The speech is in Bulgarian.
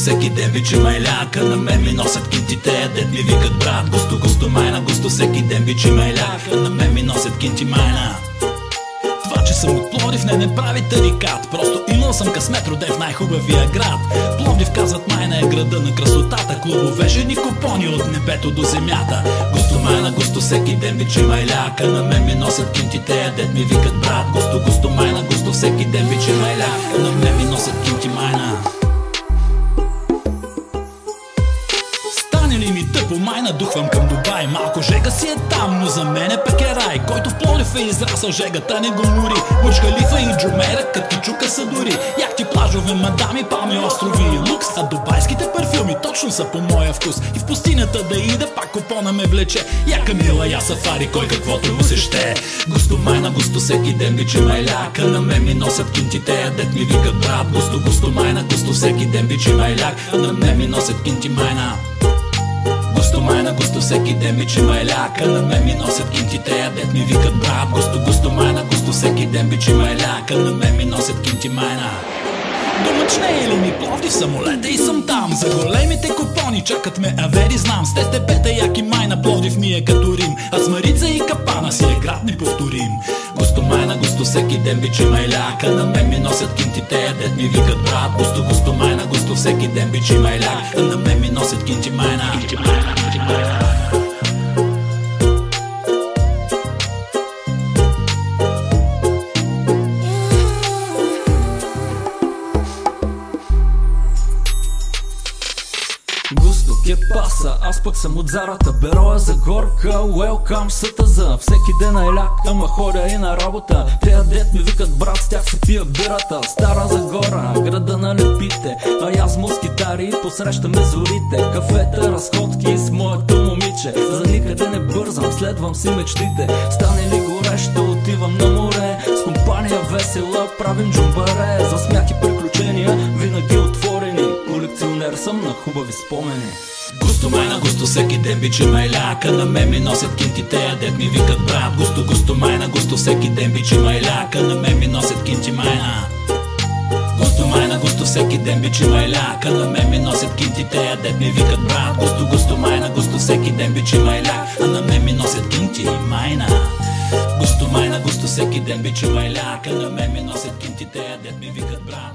всеки ден бичи майляка. На мен ми носят кинтите, дет ми викат брат. Густо майна, густо всеки ден бичи майляка. На мен ми носят кинти майна. Това, че съм от Пловдив не прави тарикат. Просто имал съм късмет, роден в най-хубавия град. Пловдив казват майна е града на красотата. Клубове, жени, купони от небето до земята. Густо майна, густо всеки ден бичи майляка. На мен ми носят кинтите, дет ми викат брат. Густо майна, густо всеки ден бичи майляка. На мен ми носят кинти майна. Ли ми тъпо майна, духвам към Дубай. Малко жега си е там, но за мен пък е рай. Който в Пловдив е израсъл, жегата не го мори. Бурдж Халифа и Джумейра, Кичука са дори. Яхти, плажове, мадами, палми, острови и лукс. А дубайските парфюми точно са по моя вкус. И в пустинята да ида, пак купона ме влече. Я Камила, я Сафари, кой каквото му се ще. Густо майна, густо всеки ден бичи майляка. На мен ми носят кинтите, дет ми викат брат. Густо майна, густо всеки ден бичи майляк. На мен ми носят кинти майна. Густо майна, густо всеки ден бичи майляка. На мен ми носят кинтите, дет ми викат брат. Густо майна, густо всеки ден бичи майляка. На мен ми носят кинти майна. Домъчне или ми Пловдив, самолета и съм там. За големите купони чакат ме авери, знам. С ТТП-та яки майна, Пловдив ми е като Рим. А с Марица и Капана си е град неповторим. Густо майна, густо всеки ден бичи майляка. На мен ми носят кинтите, дет ми викат брат. Густо майна, густо всеки ден бичи майляка. На мен ми носят кинти майна. Густо, ке паса, аз пък съм от Зарата. Бероя за горка, welcome сътъза. Всеки ден е ляк, ама ходя и на работа. Тея дет ми викат брат, с тях се пия бирата. Стара Загора, града на лепите. А аз му с китари, посрещаме зорите. Кафета, разходки с моето момиче. За никъде не бързам, следвам си мечтите. Стане ли горещо, отивам на море. С компания весела, правим джумбаре. За смях и приключения, винаги отворени. Колекционер съм на хубави спомени. Густо майна, густо всеки ден бичи майляка. На мен ми носят кинтите, дет ми викат брат. Густо майна, густо всеки ден бичи майляка. На мен ми носят кинти майна. Густо майна, густо всеки ден бичи майляка. На мен ми носят кинтите, дет ми викат брат. Густо майна, густо всеки ден бичи майляка. А на мен ми носят кинти майна. Густо майна, густо всеки ден бичи майляка. На мен ми носят кинтите, дет ми викат брат.